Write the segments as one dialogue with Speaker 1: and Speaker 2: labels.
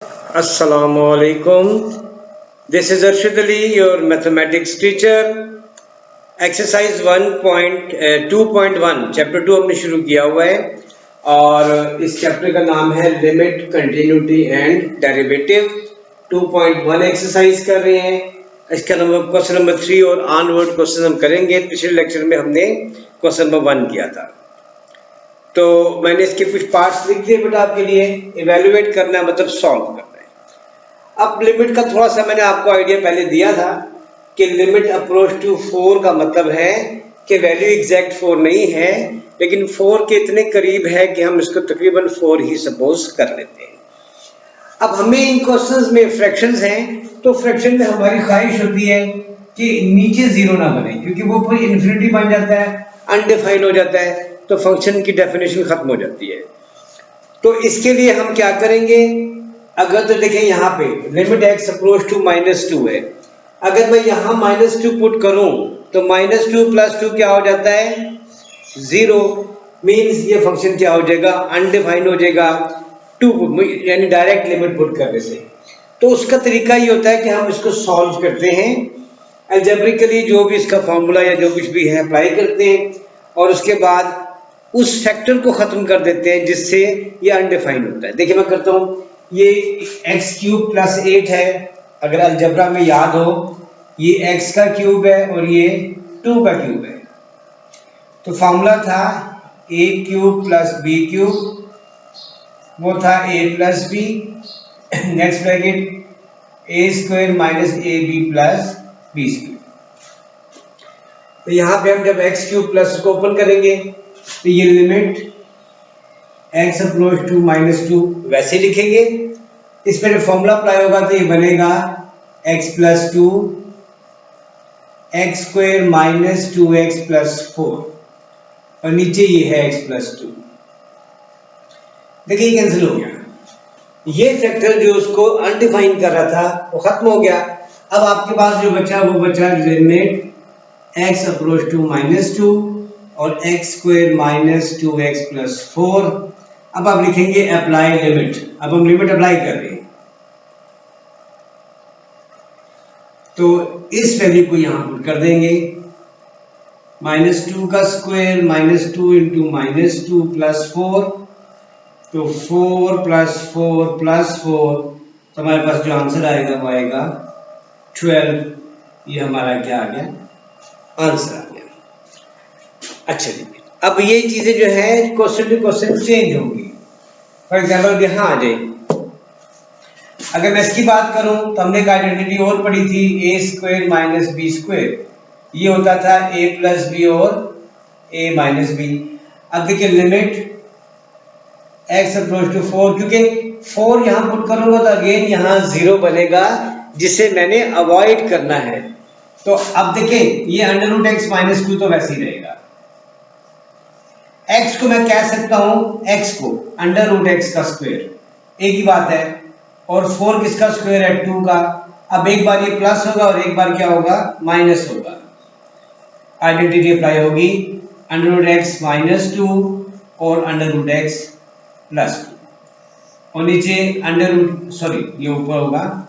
Speaker 1: Assalamu alaikum. This is Arshid Ali, your mathematics teacher. Exercise 1.2.1 chapter 2 हमने शुरू किया हुआ है और इस चैप्टर का नाम है limit continuity and derivative. 2.1 exercise कर रहे हैं। इसका नंबर क्वेश्चन नंबर 3 और ऑनवर्ड क्वेश्चन हम करेंगे। पिछले लेक्चर में हमने क्वेश्चन नंबर 1 किया था, तो मैंने इसके कुछ पार्ट्स लिख दिए बेटा आपके लिए। इवेल्युएट करना मतलब सॉल्व करना है। अब लिमिट का थोड़ा सा मैंने आपको आइडिया पहले दिया था कि लिमिट अप्रोच टू 4 का मतलब है कि वैल्यू एग्जैक्ट 4 नहीं है, लेकिन 4 के इतने करीब है कि हम इसको तकरीबन 4 ही सपोज कर लेते हैं। अब हमें इन क्वेश्चंस में फ्रैक्शंस हैं, तो फ्रैक्शन में हमारी ख्वाहिश होती है कि नीचे जीरो ना बने, क्योंकि वो पूरी इन्फिनिटी बन जाता है, अनडिफाइंड हो जाता है, तो फंक्शन की डेफिनेशन खत्म हो जाती है। तो इसके लिए हम क्या करेंगे, अगर तो देखें यहाँ पे लिमिट एक्स अप्रोच टू -2 है। अगर मैं यहाँ -2 पुट करूं तो -2 + 2 क्या हो जाता है, 0। मीन्स ये फंक्शन क्या हो जाएगा, अनडिफाइंड हो जाएगा 2, यानी डायरेक्ट लिमिट पुट करने से। तो उसका तरीका ये होता है कि हम इसको सॉल्व करते हैं अलजेब्रिकली, जो भी इसका फॉर्मूला या जो कुछ भी है अप्लाई करते हैं, और उसके बाद उस फैक्टर को खत्म कर देते हैं जिससे ये अनडिफाइंड होता है। देखिए मैं करता हूँ, ये x³ + 8 है। अगर अलजेब्रा में याद हो, ये x का क्यूब है और ये 2 का क्यूब है। तो फॉर्मूला था a³ + b³, वो था a + b, next bracket a² - ab + b²। तो यहाँ पे हम जब x³ प्लस को ओपन करेंगे तो ये लिमिट x अप्रोच टू -2 वैसे लिखेंगे। इस पर फॉर्मूला अप्लाई होगा तो ये बनेगा x + 2 x² - 2x + 4, और नीचे ये है x + 2। देखिए कैंसिल हो गया। ये फैक्टर जो उसको अनडिफाइन कर रहा था वो खत्म हो गया। अब आपके पास जो बचा वो बचा लिमिट x अप्रोच टू -2 और x² - 2x + 4। अब आप लिखेंगे अप्लाई लिमिट। अब हम लिमिट अप्लाई कर रहे हैं, तो इस वैल्यू को यहां पुट कर देंगे। -2 का स्क्वायर -2 × -2 + 4, तो 4 + 4 + 4, तो हमारे पास जो आंसर आएगा वो आएगा 12। ये हमारा क्या आ गया, आंसर आ गया। अच्छा जी, अब ये चीजें जो है क्वेश्चन टू क्वेश्चन चेंज होंगी। फॉर एग्जाम्पल यहाँ आ जाए, अगर मैं इसकी बात करूं तो हमने एक आइडेंटिटी और पढ़ी थी, a² - b²। ये होता था a + b और a - b। अब देखिए लिमिट x अप्रोच टू 4, क्योंकि 4 यहां पुट करूंगा तो अगेन यहां 0 बनेगा, जिसे मैंने अवॉइड करना है। तो अब देखिए ये √x - 2 तो वैसे ही रहेगा। x को मैं कह सकता हूं, x को √x का स्क्वायर, एक ही बात है, और 4 किसका स्क्वायर है, 2 का। अब एक बार ये प्लस होगा और एक बार क्या होगा, माइनस होगा। आइडेंटिटी अप्लाई होगी, √x - 2 और √x + 2, और नीचे ये ऊपर होगा,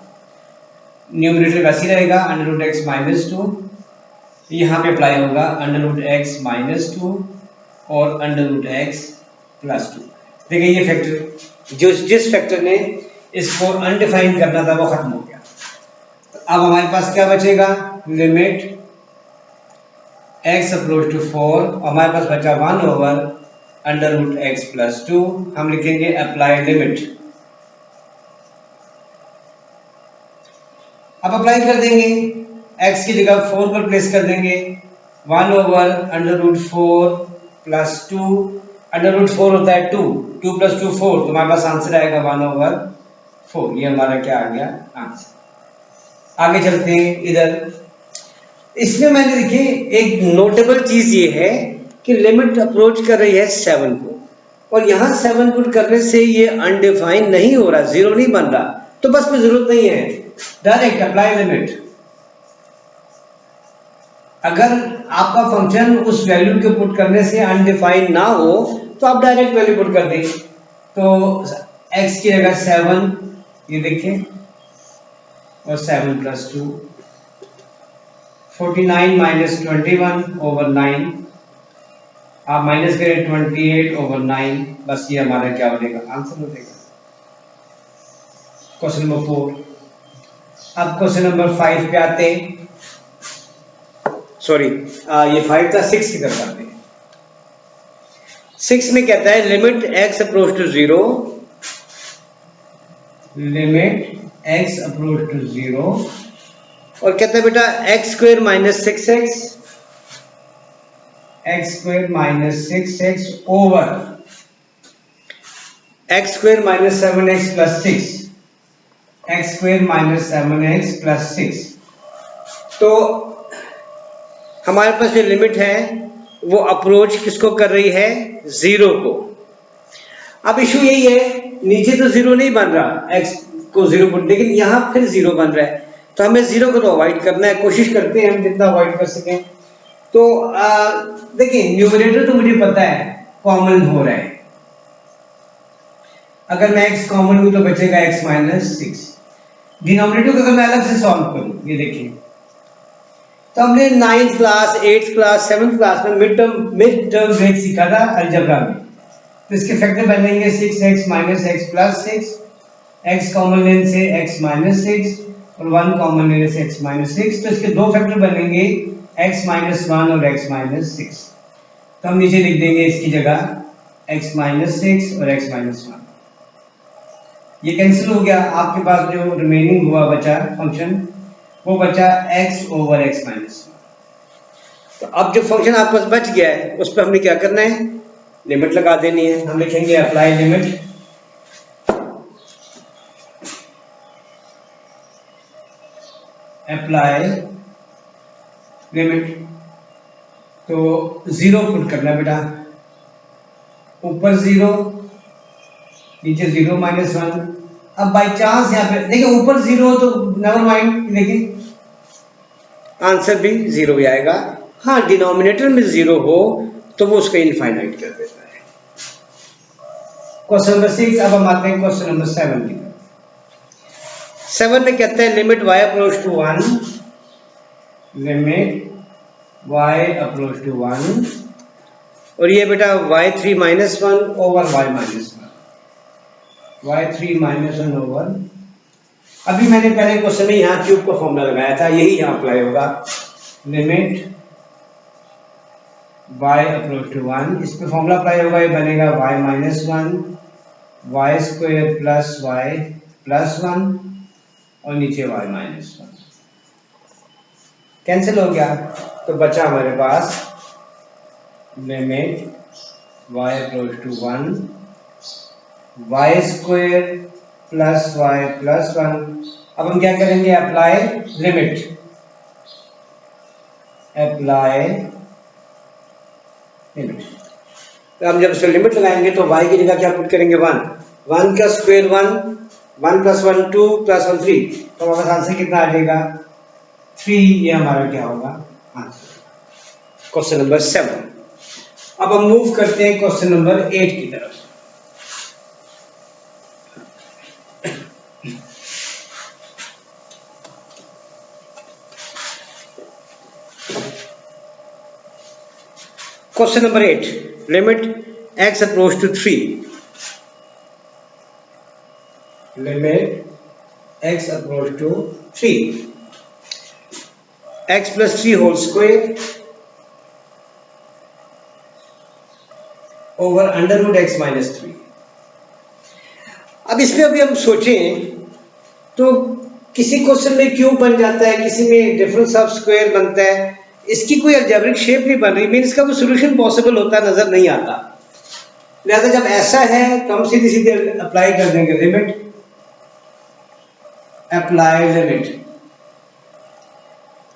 Speaker 1: न्यूमरेटर वैसे ही रहेगा √x - 2, यहाँ पे अप्लाई होगा √x - 2 और √x + 2। देखिए ये फैक्टर जिस फैक्टर ने इसको अनडिफाइन करना था वो खत्म हो गया। तो अब हमारे पास क्या बचेगा, लिमिट x अप्रोच टू 4, हमारे पास बचा 1/√x + 2। हम लिखेंगे अप्लाई लिमिट। अब अप्लाई कर देंगे, x की जगह 4 पर प्लेस कर देंगे, 1/√4 + 2। √4 होता है 2, 2 + 2 4, तो हमारे पास आंसर आएगा 1/4। ये हमारा क्या आ गया, आंसर। आगे चलते हैं इधर। इसमें मैंने देखिए एक नोटेबल चीज ये है कि लिमिट अप्रोच कर रही है 7 को, और यहां 7 पुट करने से ये अनडिफाइंड नहीं हो रहा, 0 नहीं बन रहा, तो बस में जरूरत नहीं है, डायरेक्ट अप्लाई लिमिट। अगर आपका फंक्शन उस वैल्यू के पुट करने से अनडिफाइंड ना हो तो आप डायरेक्ट वैल्यू पुट कर दें। तो x की जगह 7 ये देखिए, और 7 + 2, 49 - 21/9, आप माइनस करें 28/9, बस ये हमारा क्या बनेगा, आंसर हो जाएगा। Question number 4। अब क्वेश्चन नंबर 5 पे आते हैं, सॉरी ये 5 था, 6 की तरफ आते हैं। 6 में कहता है limit x approach to 0, limit x approach to 0, और कहता है बेटा x² - 6x, x² - 6x over x² - 7x + 6, x² - 7x + 6। तो हमारे पास जो लिमिट है वो अप्रोच किसको कर रही है, 0 को। अब इशू यही है, नीचे तो 0 नहीं बन रहा, x को 0 पर, लेकिन यहाँ फिर 0 बन रहा है, तो हमें 0 को तो अवॉइड करना है, कोशिश करते हैं हम जितना अवॉइड कर सकें। तो देखिए, न्यूमरेटर तो मुझे पता है कॉमन हो रहा है, अगर मैं x कॉमन लूं तो बचेगा x - 6। डिनोमिनेटर को अगर मैं अलग से सॉल्व करूं, ये देखिए, तो हमने 9th class, 8th class, 7th class में मिड टर्म ब्रेक सीखा था अलजेब्रा में। तो इसके फैक्टर बनेंगे 6x - x + 6, x कॉमन लेने से x - 6 और 1 कॉमन लेने से x - 6। तो इसके दो फैक्टर बनेंगे x - 1 और x - 6। तो हम नीचे लिख देंगे इसकी जगह x - 6 और x - 1। ये कैंसिल हो गया, आपके पास जो रिमेनिंग हुआ बचा फंक्शन, वो बचा x ओवर x - 1। तो अब जो फंक्शन आपके पास बच गया है उस पर हमने क्या करना है, लिमिट लगा देनी है। हम लिखेंगे अप्लाई लिमिट, अप्लाई लिमिट, तो 0 पुट करना बेटा, ऊपर 0 नीचे 0 - 1। अब बाई चांस यहाँ पे देखिए ऊपर 0 तो नेवर माइंड, देखिए आंसर भी 0 ही आएगा। हाँ, डिनोमिनेटर में 0 हो तो वो उसका इनफाइनाइट कर देता है। Question number 6। अब हम आते हैं क्वेश्चन नंबर 7 की। 7 में कहते हैं limit y approach to 1, limit y approach to 1, और ये बेटा y3 - 1 over y - 1, y3 - 1 over, अभी मैंने पहले क्वेश्चन में यहाँ क्यूब का फॉर्मूला लगाया था, यही यहाँ अप्लाई होगा। लिमिट y अप्रोच टू 1, इस पे फॉर्मूला अप्लाई होगा, ये बनेगा y - 1 y² + y + 1 और नीचे y - 1 कैंसिल हो गया, तो बचा हमारे पास limit y approach to 1 y² + y + 1। अब हम क्या करेंगे, अप्लाई लिमिट, अप्लाई लिमिट। तो हम जब इसमें लिमिट लगाएंगे तो y की जगह क्या पुट करेंगे, 1, 1 का स्क्वायर 1, 1 + 1 2 + 1 3, तो हमारे पास आंसर कितना आ जाएगा, 3। ये हमारा क्या होगा, आंसर। Question number 7। अब हम मूव करते हैं क्वेश्चन नंबर 8 की तरफ। Question number 8, limit x approach to 3, limit x approach to 3, x + 3 whole square over √x - 3। अब इसमें अभी हम सोचें तो किसी क्वेश्चन में क्यूब बन जाता है, किसी में डिफरेंस ऑफ स्क्वायर बनता है, इसकी कोई अलजेब्रिक शेप नहीं बन रही, मीन्स का वो सॉल्यूशन पॉसिबल होता नजर नहीं आता। लिहाजा जब ऐसा है तो हम सीधे सीधे अप्लाई कर देंगे लिमिट, अप्लाई लिमिट।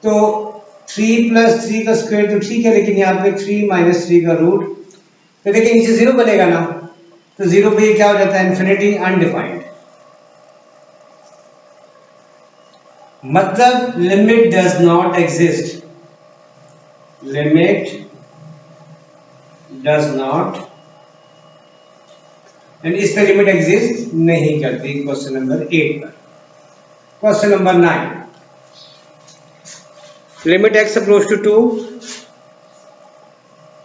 Speaker 1: तो 3 + 3 का स्क्वायर तो ठीक है, लेकिन यहाँ पे 3 - 3 का रूट, तो देखिए नीचे 0 बनेगा ना, तो 0 पे ये क्या हो जाता है, इन्फिनिटी, अनडिफाइंड। मतलब limit does not exist, limit does not and इस पे लिमिट एग्जिस्ट नहीं करती क्वेश्चन नंबर 8 पर। Question number 9, limit x approach to 2,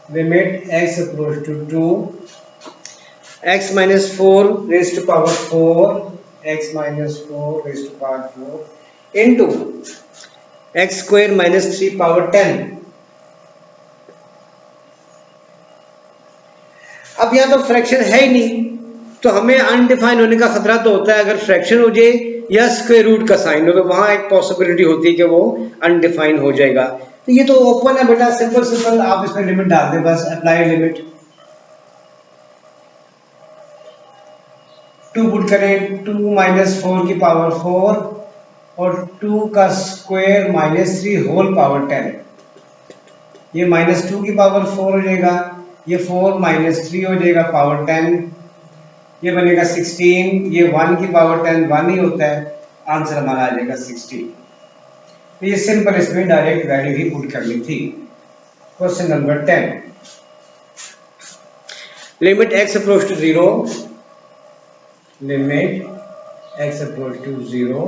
Speaker 1: limit x approach to 2, x minus 4 raised to power 4, x minus 4 raised to power 4 into x square minus 3 power 10। अब यहाँ तो fraction है ही नहीं, तो हमें अनडिफाइन होने का खतरा तो होता है। अगर फ्रैक्शन हो जाए या स्क्वायर रूट का साइन हो तो वहां एक पॉसिबिलिटी होती है कि वो अनडिफाइन हो जाएगा। तो ये तो ओपन है बेटा, सिंपल सिंपल आप इसमें लिमिट डाल दें, बस अप्लाई लिमिट। 2 पुट करें, 2 माइनस 4 की पावर 4 और 2 का स्क्वायर माइनस 3 होल पावर 10। ये माइनस 2 की पावर 4 हो जाएगा, ये 4 माइनस 3 हो जाएगा पावर 10, ये बनेगा 16, ये 1 की पावर 10 1 ही होता है, आंसर हमारा आ जाएगा 16। तो ये सिंपल, इसमें डायरेक्ट वैल्यू ही पुट करनी थी। Question number 10, limit x approach to 0, limit x approach to 0,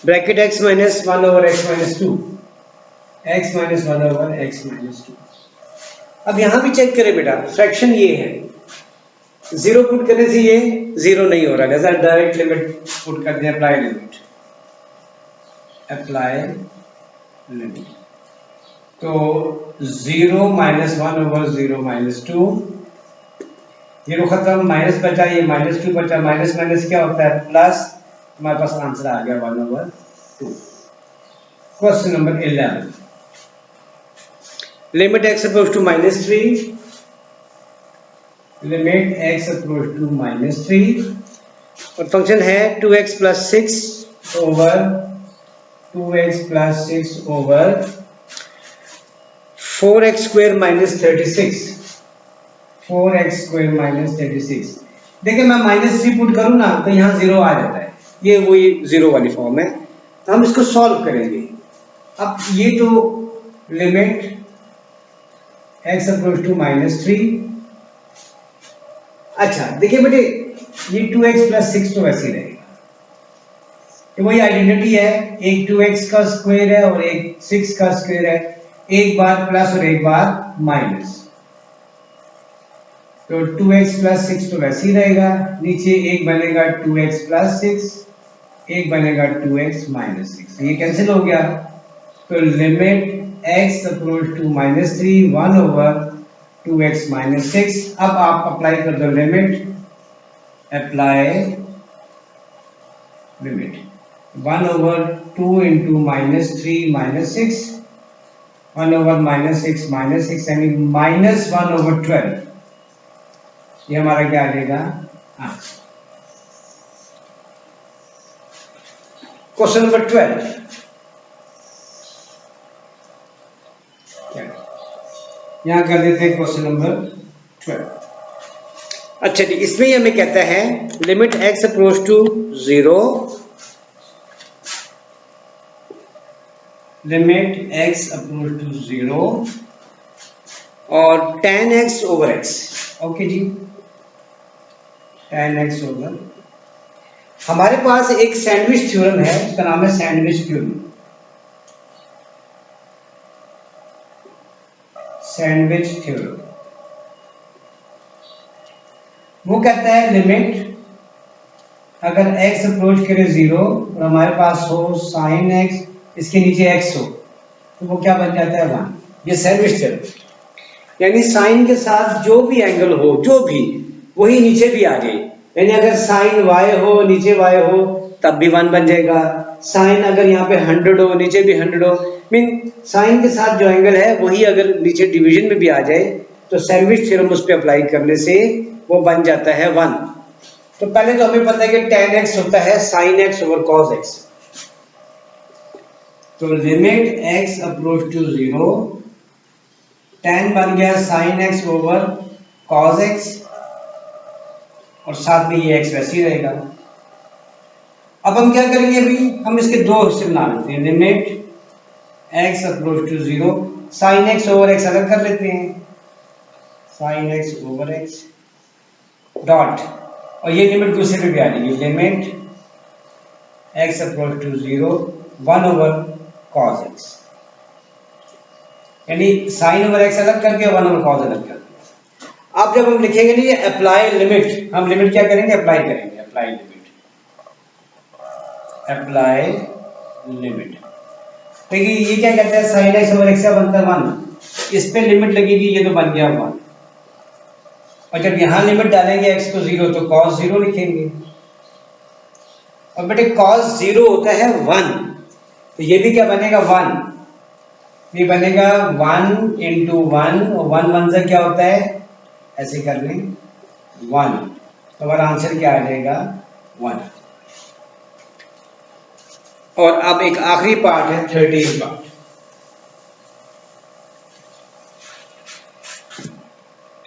Speaker 1: bracket x minus 1 over x minus 2, x minus 1 over x minus 2। अब यहां भी चेक करें बेटा, फ्रैक्शन ये है, 0 पुट करने से ये 0 नहीं हो रहा, जैसा डायरेक्ट लिमिट पुट कर दें, अप्लाई लिमिट, अप्लाई लिमिट। तो 0 माइनस 1 ओवर 0 माइनस 2, ये खत्म, माइनस बचा, ये माइनस 2 बचा, माइनस माइनस क्या होता है प्लस, हमारे पास आंसर आ गया 1 over 2। Question number 11, limit x approach to minus 3, limit x approach to minus 3 और फंक्शन है 2x plus 6 over 2x plus 6 over 4x square minus 36, 4x square minus 36। देखिए मैं माइनस 3 पुट करूं ना तो यहाँ 0 आ जाता है, ये वही 0 वाली फॉर्म है, तो हम इसको सॉल्व करेंगे। अब ये तो limit x approach to minus 3, अच्छा देखिए बेटे ये 2x प्लस 6 तो वैसे ही रहेगा, तो वही आइडेंटिटी है, एक 2x का स्क्वायर है और एक 6 का स्क्वायर है, एक बार प्लस और एक बार माइनस, तो 2x प्लस 6 तो वैसे ही रहेगा, नीचे एक बनेगा 2x प्लस 6, एक बनेगा 2x माइनस 6, ये कैंसिल हो गया। तो limit x approach to minus 3 1 over 2x minus 6। अब आप अप्लाई कर दो limit, apply limit 1 over 2 into minus 3 minus 6, 1 over minus 6 यानी माइनस 1 ओवर 12, ये हमारा क्या आ जाएगा आंसर। क्वेश्चन नंबर 12, यहां कर देते हैं क्वेश्चन नंबर 12। अच्छा जी, इसमें हमें कहता है limit x approach to 0, limit x approach to 0 और tan x over x, okay ji, tan x over, हमारे पास एक सैंडविच थ्योरम है, उसका नाम है सैंडविच थ्योरम, सैंडविच थ्योरम। वो कहता है लिमिट अगर x अप्रोच करे 0 और हमारे पास हो साइन x, इसके नीचे x हो, तो वो क्या बन जाता है 1। ये सैंडविच थ्योरम, यानी साइन के साथ जो भी एंगल हो, जो भी, वही नीचे भी आ जाए, यानी अगर साइन y हो नीचे y हो तब भी 1 बन जाएगा, साइन अगर यहाँ पे 100 हो नीचे भी 100 हो, मीन साइन के साथ जो एंगल है वही अगर नीचे डिवीजन में भी आ जाए तो सैंडविच थ्योरम उस पर अप्लाई करने से वो बन जाता है 1। तो पहले तो हमें पता है कि tan x होता है sin x over cos x, तो limit x approach to 0, tan बन गया sin x over cos x और साथ में ये x वैसे ही रहेगा। अब हम क्या करेंगे, अभी हम इसके दो हिस्से बना लेते हैं, limit x approach to 0, sin x over x अलग कर लेते हैं, sin x over x dot, और ये लिमिट दूसरे पे भी आ जाएगी, limit x approach to 0 1 over cos x, यानी साइन ओवर x अलग करके 1 ओवर cos अलग कर दिया। अब जब हम लिखेंगे ना ये अप्लाई लिमिट, हम लिमिट क्या करेंगे, अप्लाई करेंगे, अप्लाई लिमिट, अप्लाई लिमिट। देखिए ये क्या कहता है, साइन x ओवर x का बनता है 1, इस पे लिमिट लगेगी, ये तो बन गया 1, और जब यहां लिमिट डालेंगे x को 0 तो cos 0 लिखेंगे, और बेटे cos 0 होता है 1, तो ये भी क्या बनेगा 1, ये बनेगा 1 इंटू 1, और 1 1 से क्या होता है, ऐसे कर लें 1, तो हमारा आंसर क्या आ जाएगा 1। और अब एक आखिरी पार्ट है 13 part,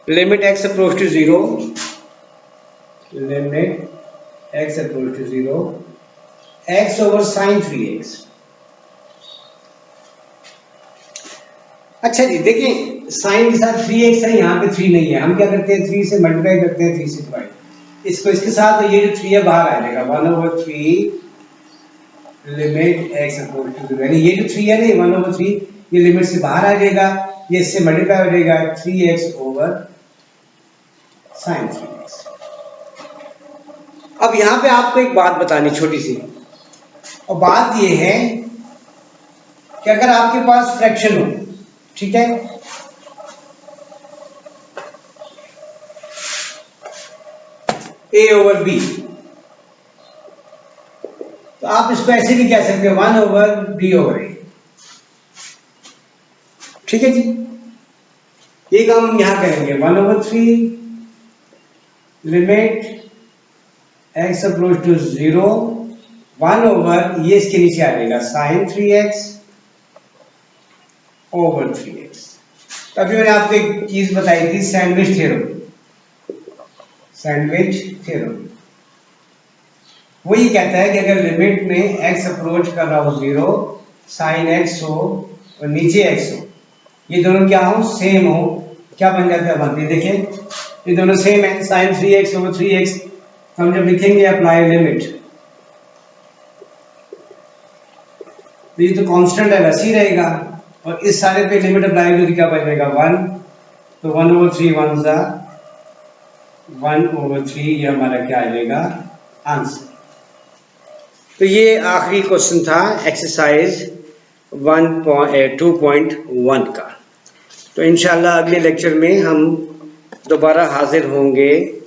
Speaker 1: limit x approach to 0, limit x approach to 0 x over sine 3x। अच्छा जी देखिए, साइन के साथ 3x है, यहाँ पे 3 नहीं है, हम क्या करते हैं 3 से मल्टीप्लाई करते हैं, 3 से डिवाइड, इसको इसके साथ, तो ये जो 3 है बाहर आ जाएगा, 1 over 3 limit x approach to 0, यानी ये जो 3 है ना 1 ओवर 3, ये लिमिट से बाहर आ जाएगा, ये इससे मल्टीप्लाई हो जाएगा 3x ओवर साइन 3x। अब यहाँ पे आपको एक बात बतानी छोटी सी, और बात ये है कि अगर आपके पास फ्रैक्शन हो, ठीक है, a ओवर b, तो आप इसको ऐसे भी कह सकते हो 1 ओवर b ओवर a, ठीक है जी। ये काम हम यहां करेंगे 1 over 3 limit x approach to 0 1 over, ये इसके नीचे आ जाएगा साइन 3x ओवर 3x। तभी मैंने आपको एक चीज बताई थी, सैंडविच थ्योरम, सैंडविच थ्योरम वो ये कहता है कि अगर लिमिट में x अप्रोच कर रहा हो 0, साइन x हो और नीचे x हो, ये दोनों क्या हो, सेम हो, क्या बन जाता है, बनते देखें ये दोनों सेम है, साइन 3x ओवर 3x, हम जब लिखेंगे अप्लाई लिमिट, तो ये तो कांस्टेंट है वैसे ही रहेगा, और इस सारे पे लिमिट अप्लाई करें क्या बन जाएगा 1, तो 1 ओवर 3 1 सा 1 ओवर 3, ये हमारा क्या आ जाएगा आंसर। तो ये आखिरी क्वेश्चन था एक्सरसाइज 2.1 का। तो इंशाल्लाह अगले लेक्चर में हम दोबारा हाजिर होंगे।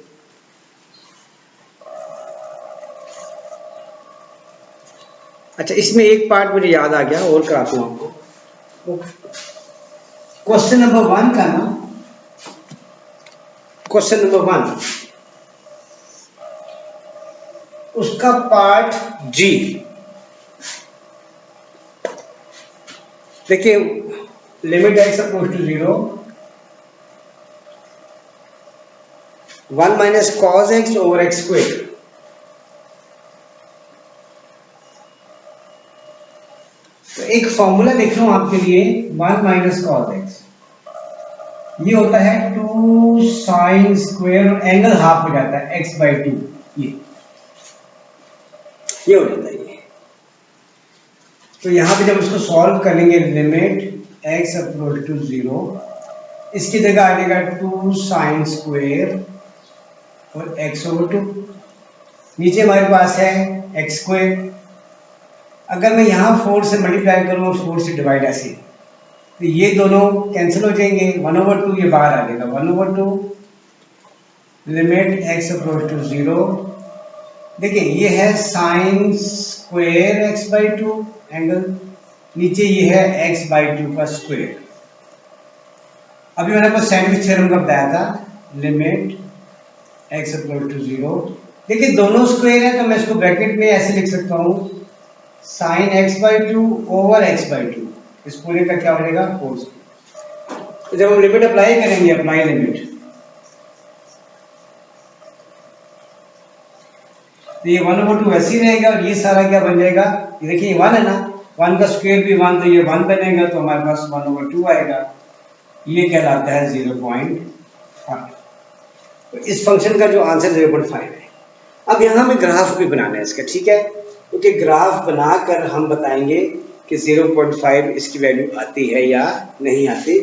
Speaker 1: अच्छा, इसमें एक पार्ट मुझे याद आ गया और कराता हूं आपको, क्वेश्चन नंबर 1 का ना, क्वेश्चन नंबर 1 उसका पार्ट जी, देखिए limit x approach to 0 1 minus cos x over x square, तो एक फॉर्मूला लिख रहा हूं आपके लिए 1 माइनस कॉस x, ये होता है 2 साइन स्क्वायर, एंगल हाफ हो जाता है x बाई 2, ये हो जाता है ये। तो यहां पे जब इसको सॉल्व करेंगे, लिमिट x अप्रोच टू 0, इसकी जगह आ जाएगा 2 साइन स्क्वायर और x ओवर 2, नीचे हमारे पास है x स्क्वायर, अगर मैं यहां 4 से मल्टीप्लाई करूं और 4 से डिवाइड ऐसे, तो ये दोनों कैंसिल हो जाएंगे, 1 ओवर 2 ये बाहर आ जाएगा, 1 over 2 limit x approach to 0, देखिए ये है sine square x by 2 angle, नीचे ये है x बाई 2 का स्क्वायर। अभी मैंने आपको सैंडविच थ्योरम का बताया था, लिमिट x अप्रोच टू 0, देखिए दोनों स्क्वायर है तो मैं इसको ब्रैकेट में ऐसे लिख सकता हूँ, sine x by 2 over x by 2, इस पूरे का क्या हो जाएगा 4। तो जब हम लिमिट अप्लाई करेंगे, अप्लाई लिमिट, तो ये 1 ओवर 2 वैसे ही रहेगा, और ये सारा क्या बन जाएगा, ये देखिए 1 है ना, 1 का स्क्वायर भी 1, तो ये 1 बनेगा, तो हमारे पास 1 ओवर 2 आएगा, ये कहलाता है 0.5। तो इस फंक्शन का जो आंसर 0.5 है। अब यहाँ हमें ग्राफ भी बनाना है इसका, ठीक है, क्योंकि ग्राफ बनाकर हम बताएंगे कि 0.5 इसकी वैल्यू आती है या नहीं आती।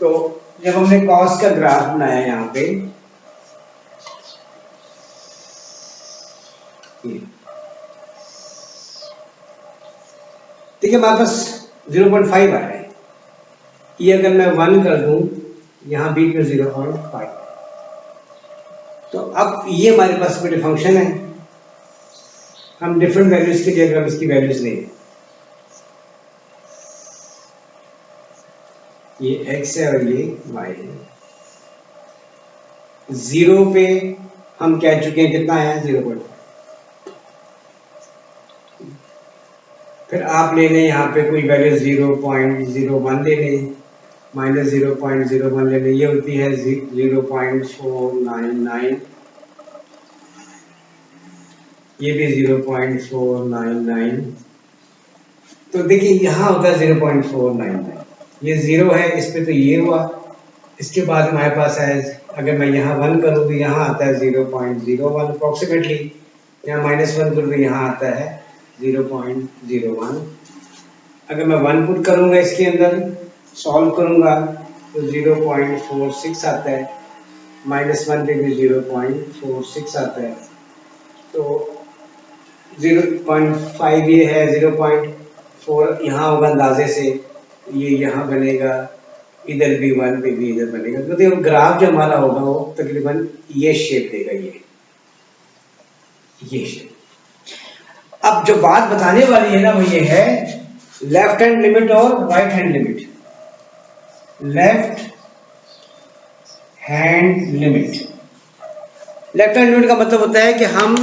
Speaker 1: तो जब हमने कॉस का ग्राफ बनाया यहाँ पे, ठीक है, हमारे पास 0.5 आ रहा है। ये अगर मैं 1 कर दूं, यहाँ बीच में 0.5, तो अब ये हमारे पास मेरे फंक्शन है। हम डिफरेंट वैल्यूज के लिए अगर हम इसकी वैल्यूज लें, ये x है और ये y है। 0 पे हम कह चुके हैं कितना है, 0.5। फिर आप ले लें यहाँ पे कोई वैल्यू 0.01 ले लें, माइनस 0.01 ले लें, ये होती है 0.499, ये भी 0.499। तो देखिए यहाँ होता है 0.499, ये 0 है, इस पे तो ये हुआ। इसके बाद हमारे पास है, अगर मैं यहाँ 1 करूँ तो यहाँ आता है 0.01 अप्रोक्सीमेटली, यहाँ -1 करूँ तो यहाँ आता है 0.01। अगर मैं 1 पुट करूँगा इसके अंदर, सॉल्व करूँगा तो 0.46 आता है, -1 पे भी 0.46 आता है। तो 0.5 ये है, 0.4 यहाँ होगा अंदाजे से, ये यहाँ बनेगा, इधर भी 1 पे भी इधर बनेगा। तो देखो ग्राफ जो हमारा होगा वो तकरीबन ये शेप देगा, ये शेप। अब जो बात बताने वाली है ना वो ये है लेफ्ट हैंड लिमिट और right hand limit. Left hand limit, left hand limit का मतलब होता है कि हम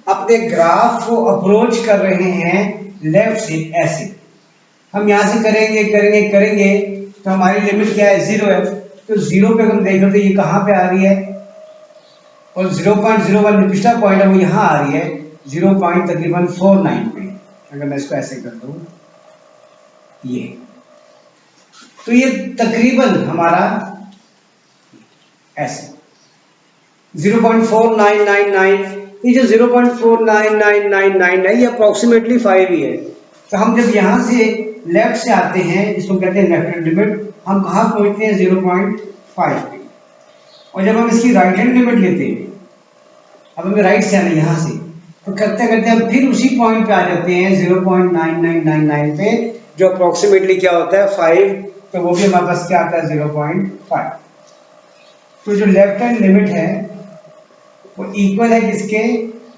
Speaker 1: अपने ग्राफ को अप्रोच कर रहे हैं लेफ्ट से, ऐसे हम यहां से करेंगे करेंगे करेंगे तो हमारी लिमिट क्या है, 0 है। तो 0 पे हम देख रहे ये कहां पे आ रही है, और 0.01 पिछला पॉइंट है वो यहां आ रही है 0.49 पे। अगर मैं इसको ऐसे कर दूं, ये तो ये तकरीबन हमारा ऐसे 0.4999, ये जो 0.49999 है ये अप्रोक्सीमेटली 5 ही है। तो हम जब यहां से लेफ्ट से आते हैं, इसको कहते हैं लेफ्ट हैंड लिमिट, हम कहां पहुंचते हैं 0.5 पे। और जब हम इसकी राइट हैंड लिमिट लेते हैं, अब हमें राइट से आना यहां से, तो करते करते हम फिर उसी पॉइंट पे आ जाते हैं 0.9999 पे, जो अप्रोक्सीमेटली क्या होता है 5। तो वो भी हमारे पास क्या आता है 0.5। तो जो लेफ्ट हैंड लिमिट है वो इक्वल है किसके,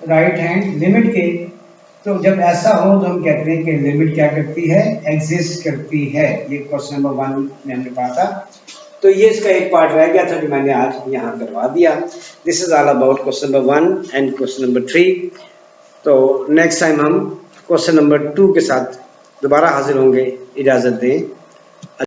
Speaker 1: राइट हैंड लिमिट के। तो जब ऐसा हो तो हम कहते हैं कि लिमिट क्या करती है, एग्जिस्ट करती है। ये क्वेश्चन नंबर 1 में हमने पढ़ा था। तो ये इसका एक पार्ट रह गया था जो मैंने आज यहाँ करवा दिया। This is all about question number 1 and question number 3। तो नेक्स्ट टाइम हम क्वेश्चन नंबर 2 के साथ दोबारा हाजिर होंगे। इजाज़त दें।